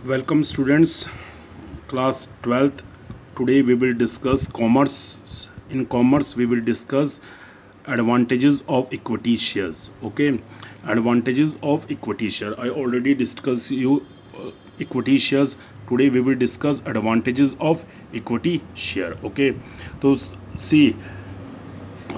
Welcome students, class 12th. Today we will discuss commerce. In commerce we will discuss advantages of equity shares. Okay, advantages of equity share. I already discussed you equity shares. Today we will discuss advantages of equity share. Okay, so see,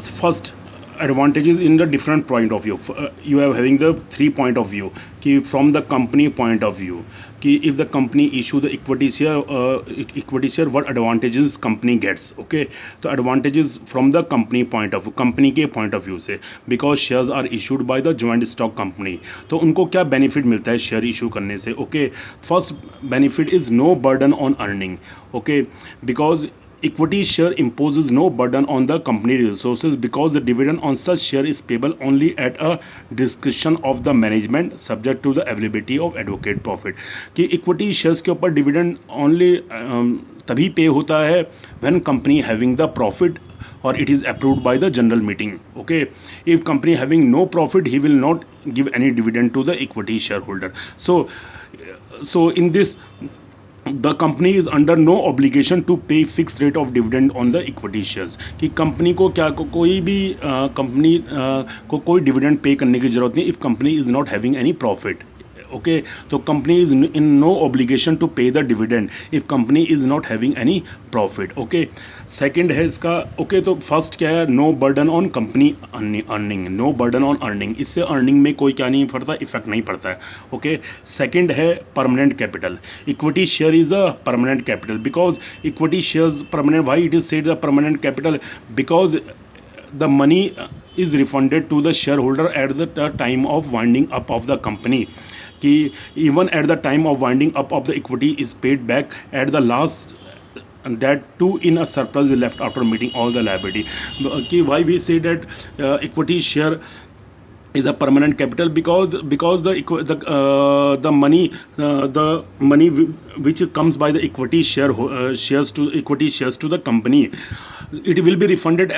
first advantages in the different point of view. You are having the three point of view कि from the company point of view कि if the company issue the equity share what advantages company gets. Okay, तो advantages from the company point of view, company के point of view से, because shares are issued by the joint stock company, तो उनको क्या benefit मिलता है share issue करने से. Okay, first benefit is no burden on earning. Okay, because equity share imposes no burden on the company resources because the dividend on such share is payable only at a discretion of the management subject to the availability of adequate profit. कि equity shares के ऊपर dividend only तभी पे होता है when company having the profit or it is approved by the general meeting. Okay, if company having no profit he will not give any dividend to the equity shareholder. So in this the company is under no obligation to pay fixed rate of dividend on the equity shares. कि company को क्या कोई भी company को कोई dividend pay करने की ज़रूरत नहीं if company is not having any profit. Okay, तो company is in no obligation to pay the dividend if company is not having any profit. Okay, second है इसका. ओके, तो फर्स्ट क्या है, no burden on company earning. No burden on earning, इससे earning में कोई क्या नहीं पड़ता, इफेक्ट नहीं पड़ता है. ओके, सेकंड है permanent capital. Equity share is a permanent capital because equity shares permanent. Why it is said the permanent capital? Because the money is refunded to the shareholder at the time of winding up of the company. कि even at the time of winding up of the equity is paid back at the last, and that too in a surplus is left after meeting all the liability. कि why we say that equity share is a permanent capital? Because the money which comes by the equity shares to the company, it will be refunded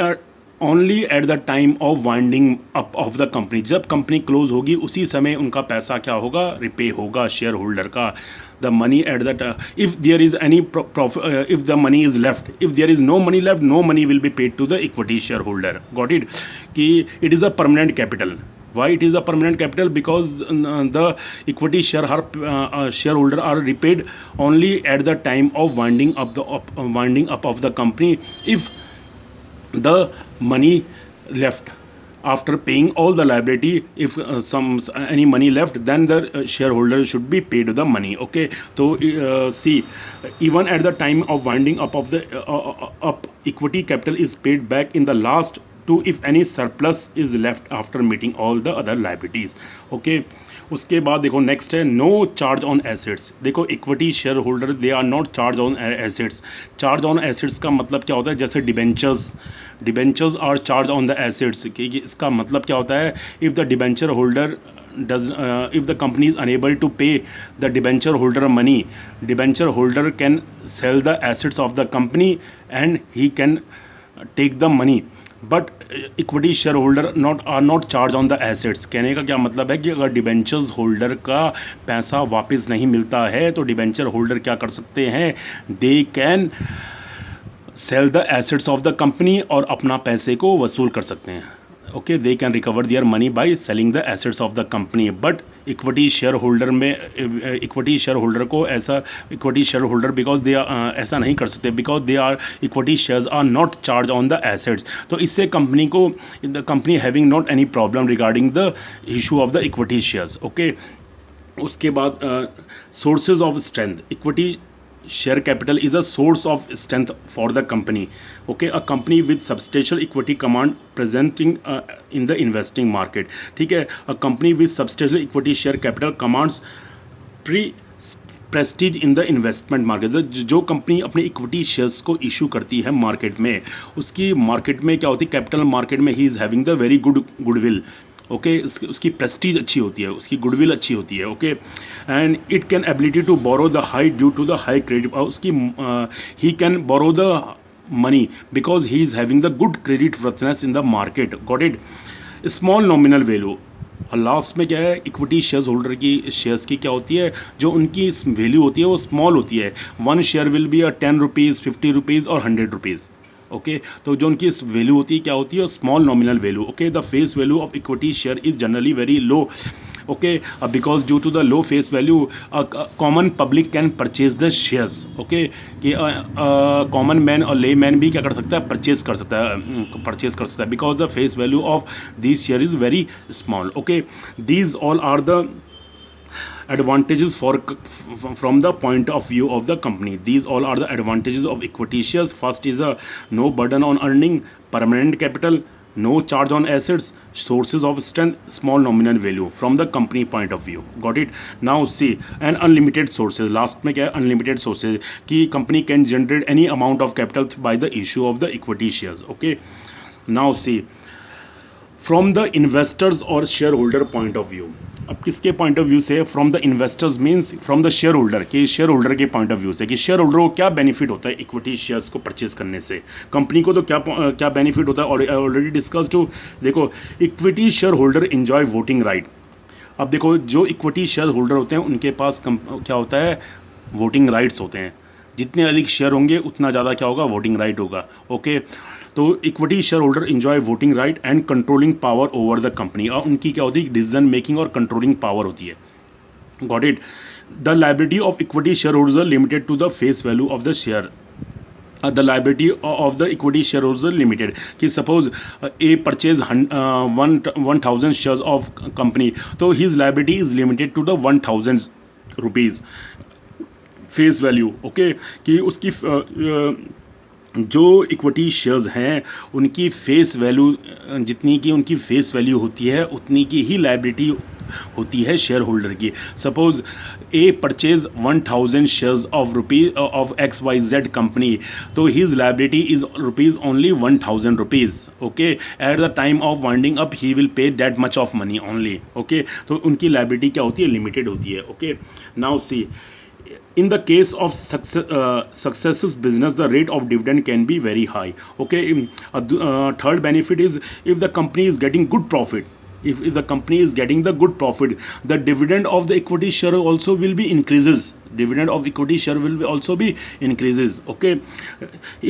only at the time of winding up of the company. जब company close होगी उसी समय उनका पैसा क्या होगा, repay होगा shareholder का. The money at the if there is any if the money is left, if there is no money left, no money will be paid to the equity share holder. Got it? कि it is a permanent capital. Why it is a permanent capital? Because the equity shareholder are repaid only at the time of winding up of the company. If the money left after paying all the liability, if any money left, then the shareholder should be paid the money. Okay, so see, even at the time of winding up of the equity capital is paid back in the last to if any surplus is left after meeting all the other liabilities. Okay, उसके बाद देखो next है no charge on assets. देखो equity share holder they are not charge on assets. Charge on assets का मतलब क्या होता है? जैसे debentures are charge on the assets. इसका मतलब क्या होता है? If the debenture holder if the company is unable to pay the debenture holder money, debenture holder can sell the assets of the company and he can take the money. But equity share holder are not charge on the assets. कहने का क्या मतलब है कि अगर debentures holder का पैसा वापस नहीं मिलता है तो डिबेंचर होल्डर क्या कर सकते हैं? They can sell the assets of the company और अपना पैसे को वसूल कर सकते हैं. Okay, they can recover their money by selling the assets of the company. But equity share holder में इक्विटी शेयर होल्डर को ऐसा equity share holder because they ऐसा नहीं कर सकते because they are equity shares are not charge on the assets. तो इससे company को the company having not any problem regarding the issue of the equity shares. Okay, उसके बाद sources of strength. Equity share capital is a source of strength for the company. Okay, a company with substantial equity command presenting in the investing market. ठीक है, a company with substantial equity share capital commands Prestige in the investment market. जो company अपने equity shares को issue करती है market में, उसकी market में क्या होती है? कैपिटल मार्केट में he is having the very goodwill. Okay, उसकी प्रेस्टीज अच्छी होती है, उसकी गुडविल अच्छी होती है. Okay, and it can ability to borrow the high due to the high credit. उसकी he can borrow the money because he is having the good credit worthiness in the market. Got it? Small nominal value. और last में क्या है, equity shares holder की shares की क्या होती है, जो उनकी वैल्यू होती है वो स्मॉल होती है। One share will B 10 rupees, 50 rupees और 100 रुपीज़। ओके, तो जो उनकी वैल्यू होती है क्या होती है, small nominal value. Okay, the face value of equity share is generally very low. okay, because due to the low face value, common public can purchase the shares। okay, कि common man और ले man भी क्या कर सकता है, purchase कर सकता है because the face value of this share is very small. Okay, these all are the advantages from the point of view of the company. These all are the advantages of equity shares. First is a no burden on earning, permanent capital, no charge on assets, sources of strength, small nominal value from the company point of view. Got it? Now see, and unlimited sources. Last में क्या है, unlimited sources कि company can generate any amount of capital by the issue of the equity shares. Okay, now see, from the investors और share holder point of view. अब किसके point of view से, from the investors means from the shareholder, कि share holder के point of view से कि share holder को क्या बेनिफिट होता है इक्विटी शेयर्स को परचेज करने से, कंपनी को तो क्या बेनिफिट होता है, और ऑलरेडी डिस्कस्ड हो। देखो, equity share holder enjoy voting right. अब देखो, जो इक्विटी शेयर होल्डर होते हैं उनके पास क्या होता है, वोटिंग राइट्स होते हैं। जितने अधिक शेयर होंगे उतना ज़्यादा क्या होगा, वोटिंग राइट होगा। ओके, तो equity share holder enjoy voting right and controlling power over the company, और उनकी क्या होती है, डिसीजन मेकिंग और कंट्रोलिंग पावर होती है। Got it? The liability of equity share holder limited to the face value of the share. The liability of the equity share holder limited, कि suppose a purchase 1000 shares of company, तो his liability is limited to the 1000 rupees face value. Okay, कि उसकी जो equity shares हैं उनकी face value, जितनी की उनकी फेस वैल्यू होती है उतनी की ही लायबिलिटी होती है शेयर होल्डर की। Suppose a purchase 1000 shares of XYZ company, तो his liability is rupees only 1000 rupees. Okay, at the time of winding up he will pay that much of money only. Okay, तो उनकी liability क्या होती है, limited होती है। Okay, now see, in the case of successes business, the rate of dividend can be very high. Okay, third benefit is if the company is getting good profit, if the company is getting the good profit, the dividend of the equity share also will be increases. Dividend of equity share will also be increases. Okay,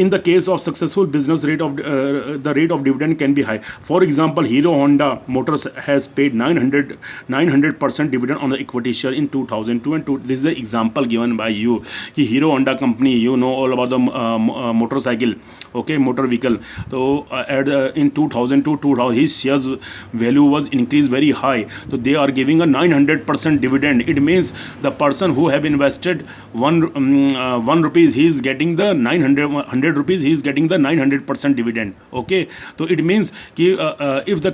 in the case of successful business, the rate of dividend can be high. For example, Hero Honda Motors has paid 900% dividend on the equity share in 2002 and this is the example given by you. Hero Honda company, you know all about the motorcycle, okay, motor vehicle. So in 2002 his shares value was increased very high, so they are giving a 900% dividend. It means the person who have invested one rupees, he is getting the 100 rupees, he is getting the 900% dividend. Okay, so it means कि if the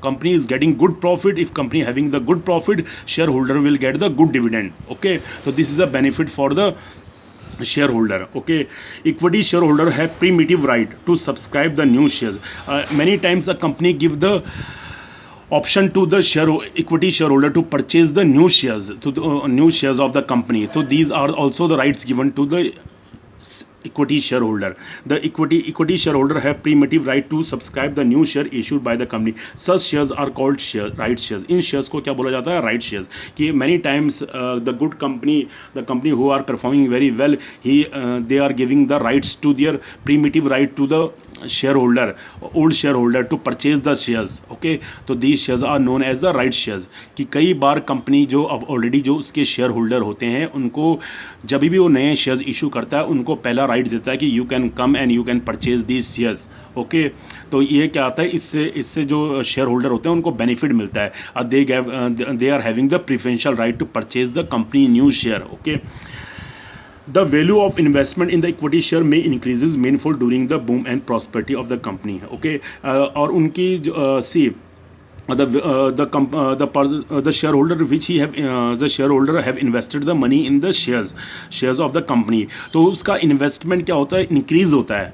company is getting good profit, if company having the good profit, shareholder will get the good dividend. Okay, so this is a benefit for the shareholder. Okay, equity shareholder have primitive right to subscribe the new shares. Many times a company give the option to the equity shareholder to purchase the new shares, to the new shares of the company. So these are also the rights given to the equity shareholder. The equity shareholder have primitive right to subscribe the new share issued by the company. Such shares are called right shares. In shares को क्या बोला जाता है, right shares. कि many times the good company, the company who are performing very well, they are giving the rights to their primitive right to the shareholder, old shareholder, to purchase the shares. Okay, तो these shares are known as the right shares. कि कई बार company जो अब already जो उसके share holder होते हैं उनको जब भी वो नए शेयर्स इशू करता है उनको पहला राइट देता है कि you can come and you can purchase these shares. Okay, तो ये क्या आता है, इससे जो शेयर होल्डर होते हैं उनको बेनिफिट मिलता है। They are having the preferential right to purchase the company new share. Okay, the value of investment in the equity share may increases meaningful during the boom and prosperity of the company. Okay, और उनकी see the shareholder which he have the shareholder have invested the money in the shares of the company, तो उसका investment क्या होता है, increase होता है।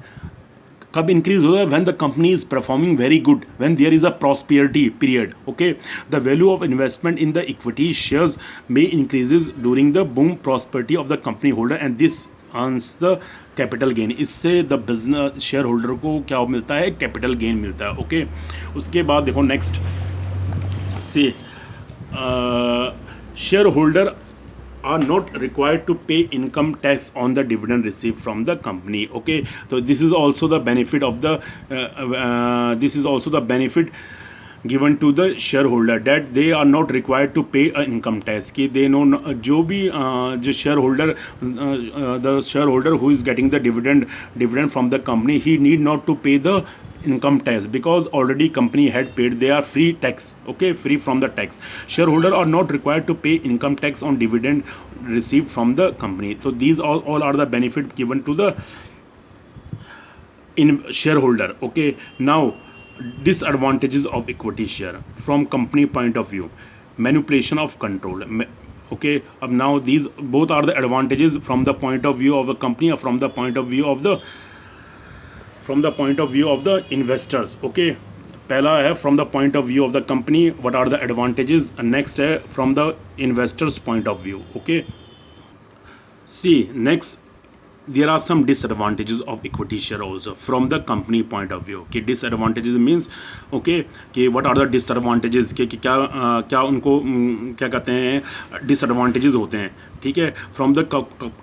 कब इंक्रीज होगा, when the company is performing very good, when there is a prosperity period. Okay, the value of investment in the equity shares में increases during the boom prosperity of the company holder and this earns the capital gain. इससे the business share holder को क्या मिलता है, capital gain मिलता है। Okay, उसके बाद देखो next See, shareholder are not required to pay income tax on the dividend received from the company. Okay, so this is also the benefit of the this is also the benefit given to the shareholder, that they are not required to pay a income tax. कि they know जो भी जो shareholder the shareholder who is getting the dividend from the company, he need not to pay the income tax because already company had paid, they are free tax. Okay, free from the tax. Shareholder are not required to pay income tax on dividend received from the company. So these all are the benefit given to the in shareholder. Okay, now disadvantages of equity share from company point of view: manipulation of control. Okay, now these both are the advantages from the point of view of the company or from the point of view of the investors. Okay, पहला है from the point of view of the company, what are the advantages, and next है from the investors point of view. Okay, see, next there are some disadvantages of equity share also from the company point of view. कि disadvantages means okay कि what are the disadvantages कि क्या क्या उनको क्या कहते हैं disadvantages होते हैं. ठीक है, from the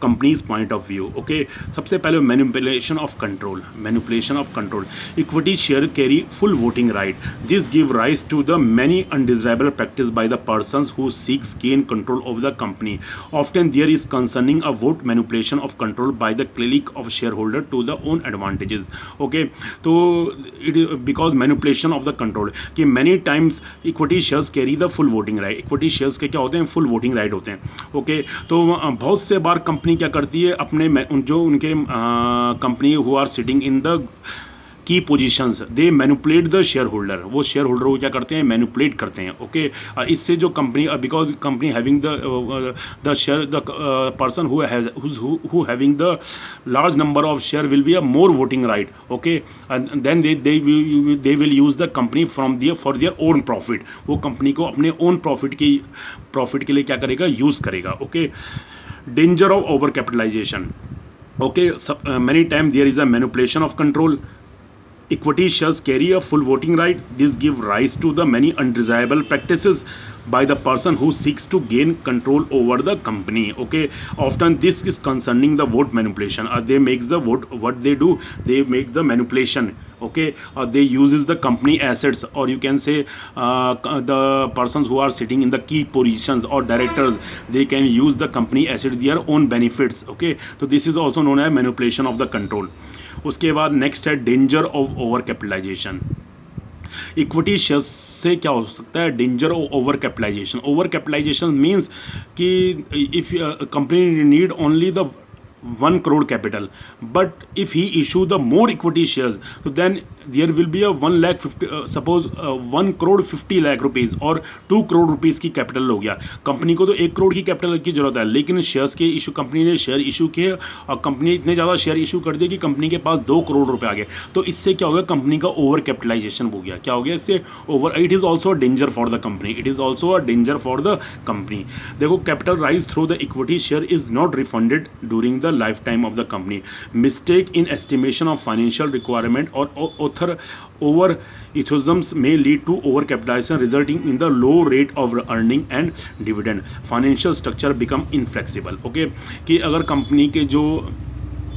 company's point of view. Okay, सबसे पहले manipulation of control. Equity share carry full voting right. This give rise to the many undesirable practice by the persons who seeks gain control of the company. Often there is concerning a vote manipulation of control by the clique of share holder to the own advantages. Okay, तो it because manipulation of the control कि many times equity shares carry the full voting right. Equity shares के क्या होते हैं, full voting right होते हैं. Okay, तो बहुत से बार कंपनी क्या करती है, अपने जो उनके company who are sitting in the key positions, they manipulate the shareholder. वो शेयर होल्डर को क्या करते हैं, मैनिपुलेट करते हैं. ओके, इससे जो company, because company having the share, the person who having the large number of share will be a more voting right. Okay, then they will use the company from for their own profit. वो company को अपने own profit के लिए क्या करेगा, use करेगा. Okay, danger of over capitalisation. Okay, many times there is a manipulation of control. Equity shares carry a full voting right. This give rise to the many undesirable practices by the person who seeks to gain control over the company. Okay, often this is concerning the vote manipulation. They makes the vote, what they do, they make the manipulation. Okay, they uses the company assets, or you can say the persons who are sitting in the key positions or directors, they can use the company assets their own benefits. Okay, so this is also known as manipulation of the control. उसके बाद next है danger of over capitalization. Equity shares से क्या हो सकता है, danger of over capitalization. Over capitalization means कि if company need only the 1 crore capital, but if he issue the more equity shares, so then there will be a 1 lakh 50 suppose 1 crore 50 lakh rupees और 2 crore rupees की capital हो गया. Company को तो 1 करोड़ की capital की जरूरत है, लेकिन शेयर्स के इशू, कंपनी ने शेयर इशू किए और कंपनी इतने ज़्यादा शेयर इशू कर दिए कि कंपनी के पास 2 करोड़ रुपए आ गए. तो इससे क्या हो गया, कंपनी का ओवर कैपिटलाइजेशन हो गया. क्या हो गया इससे, over. It is also danger for the company. It is also a danger for the company. देखो, capital raise through the equity share is not refunded during the lifetime of the company. Mistake in estimation of financial requirement or author over enthusiasms may lead to over capitalization, resulting in the low rate of earning and dividend. Financial structure become inflexible. Okay, कि अगर company के जो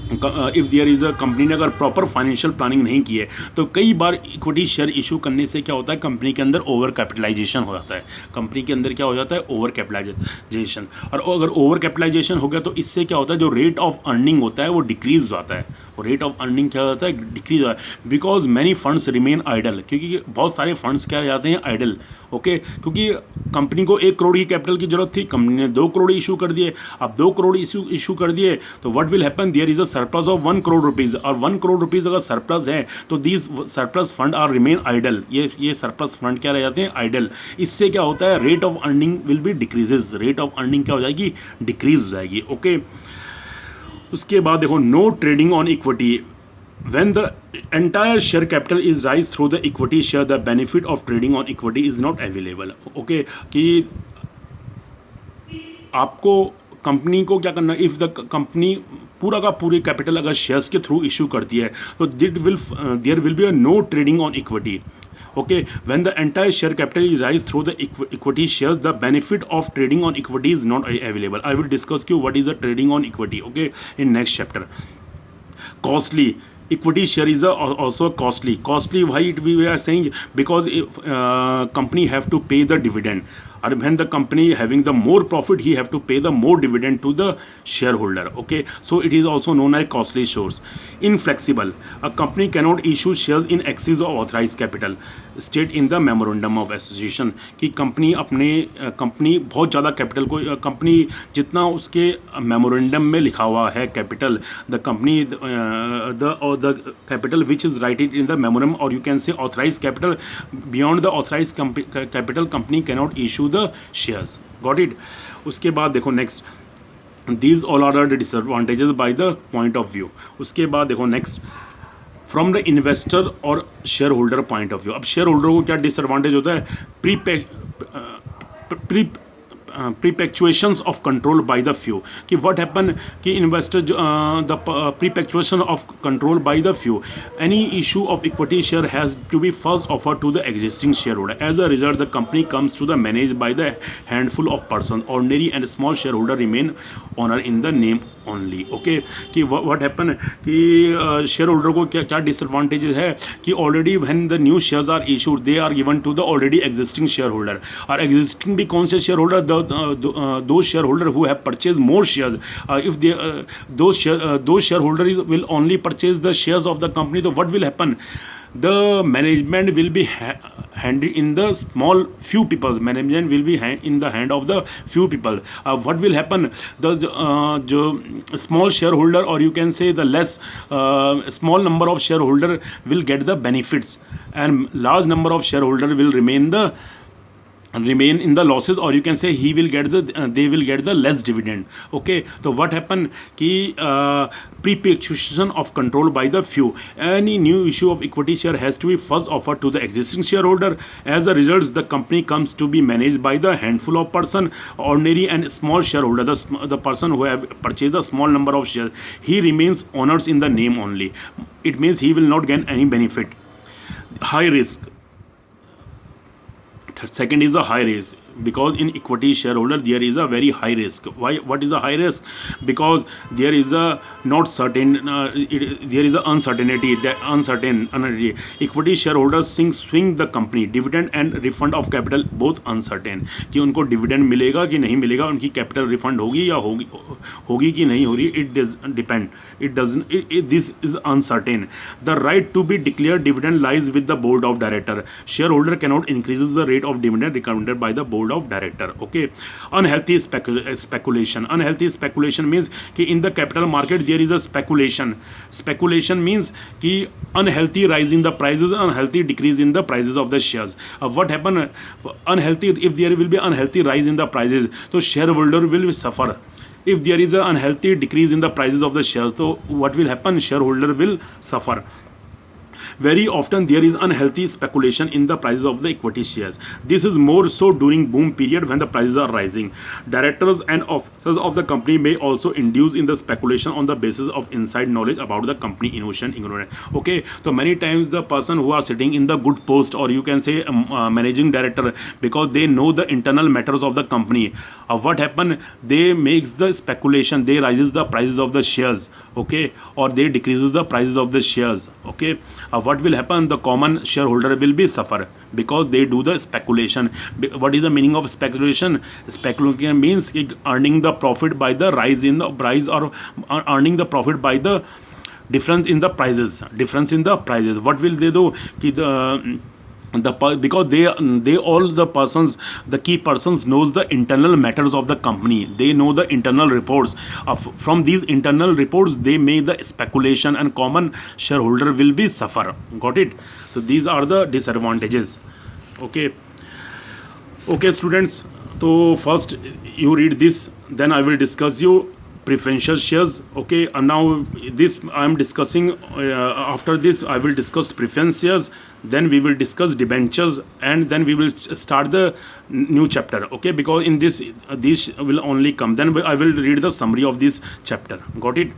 if there is a, company ने अगर proper financial planning नहीं की है, तो कई बार इक्विटी शेयर इशू करने से क्या होता है, कंपनी के अंदर ओवर कैपिटलाइजेशन हो जाता है. कंपनी के अंदर क्या हो जाता है, ओवर कैपिटलाइजेशन. और अगर ओवर कैपिटलाइजेशन हो गया तो इससे क्या होता है, जो रेट ऑफ अर्निंग होता है वो डिक्रीज हो जाता है. और रेट ऑफ अर्निंग क्या होता है, डिक्रीज हो जाता है. Because many funds remain idle, क्योंकि बहुत सारे फंड्स क्या जाते हैं, आइडल. ओके, क्योंकि कंपनी को 1 करोड़ की कैपिटल की जरूरत थी, कंपनी ने 2 करोड़ इशू कर दिए. अब 2 करोड़ इशू कर दिए तो what will happen, there is a surplus of 1 crore rupees. और 1 करोड़ रुपीज अगर सरप्लस है तो these surplus fund are remain idle. ये सरप्लस फंड क्या रह जाते हैं, आइडल. इससे क्या होता है, rate of earning will be decreases. Rate of earning क्या हो जाएगी, डिक्रीज हो जाएगी. ओके, उसके बाद देखो, no trading on equity. When the entire share capital is raised through the equity share, the benefit of trading on equity is not available. Okay, कि आपको कंपनी को क्या करना, इफ़ द कंपनी पूरा का पूरी कैपिटल अगर शेयर्स के थ्रू इशू करती है तो there will be a no trading on equity. Okay, when the entire share capital is rise through the equity shares, the benefit of trading on equity is not available. I will discuss you what is the trading on equity, okay, in next chapter. Costly, equity share is also costly. Why we are saying? Because if company have to pay the dividend, or when the company having the more profit, he have to pay the more dividend to the shareholder. Okay, so it is also known as costly source. Inflexible, a company cannot issue shares in excess of authorized capital, state in the memorandum of association कि company अपने company बहुत ज़्यादा capital को company जितना उसके memorandum में लिखा हुआ है capital, the company the capital which is writed in the memorandum, और you can say authorize capital, beyond the authorize capital company cannot issue the shares. Got it. उसके बाद देखो next, these all are the disadvantages by the point of view. उसके बाद देखो next, from the investor और share holder point of view. अब share holder को क्या डिसएडवांटेज होता है? Perpetuations of control by the few. कि व्हाट हैपन कि investor the perpetuation of control by the few. Any issue of equity share has to be first offer to the existing share holder. As a result the company comes to the manage by the handful of person. Ordinary and small share holder remain honour in the name only. Okay, कि what happen कि share holder को क्या क्या disadvantage है कि already when the new shares are issued they are given to the already existing share holder. और existing भी कौन से shareholder? those shareholder who have purchased more shares. If they those shareholders will only purchase the shares of the company, so what will happen? The management will be handed in the small few people. Management will be in the hand of the few people. What will happen? The small shareholder, or you can say the less small number of shareholder will get the benefits, and large number of shareholder will remain in the losses, or you can say he will get they will get the less dividend. Okay, so what happen ki perpetuation of control by the few. Any new issue of equity share has to be first offered to the existing shareholder. As a result, the company comes to be managed by the handful of person, ordinary and small shareholder. The person who have purchased a small number of shares, he remains owners in the name only. It means he will not gain any benefit. High risk. Second is a high risk, because in equity shareholder there is a very high risk. Why? What is a high risk? Because there is a not certain there is a uncertainty. Equity shareholders swing the company dividend and refund of capital both uncertain. कि उनको dividend मिलेगा कि नहीं मिलेगा, उनकी capital refund होगी या होगी कि नहीं होगी. It does depend. It doesn't. This is uncertain. The right to be declared dividend lies with the board of director. Shareholder cannot increase the rate of dividend recommended by the board of director. Okay. Unhealthy speculation. Unhealthy speculation means कि in the capital market there is a speculation. Speculation means कि unhealthy rise in the prices, unhealthy decrease in the prices of the shares. What happen? Unhealthy, if there will be unhealthy rise in the prices, so shareholder will suffer. If there is an unhealthy decrease in the prices of the shares, so what will happen? Shareholder will suffer. Very often there is unhealthy speculation in the prices of the equity shares. This is more so during boom period when the prices are rising. Directors and officers of the company may also induce in the speculation on the basis of inside knowledge about the company innovation ignorant. Okay, so many times the person who are sitting in the good post, or you can say managing director, because they know the internal matters of the company, what happen? They makes the speculation, they raises the prices of the shares. Okay, or they decreases the prices of the shares. Okay, what will happen? The common shareholder will be suffer because they do the speculation. What is the meaning of speculation? Speculation means earning the profit by the rise in the price, or earning the profit by the difference in the prices. What will they do? Because they all the persons, the key persons knows the internal matters of the company. They know the internal reports. From these internal reports they make the speculation, and common shareholder will be suffer. Got it? So these are the disadvantages. Okay students, so first you read this, then I will discuss you preferential shares. Okay, and now this I am discussing. After this I will discuss preference shares, then we will discuss debentures, and then we will start the new chapter. Okay, because in this will only come, then I will read the summary of this chapter. Got it?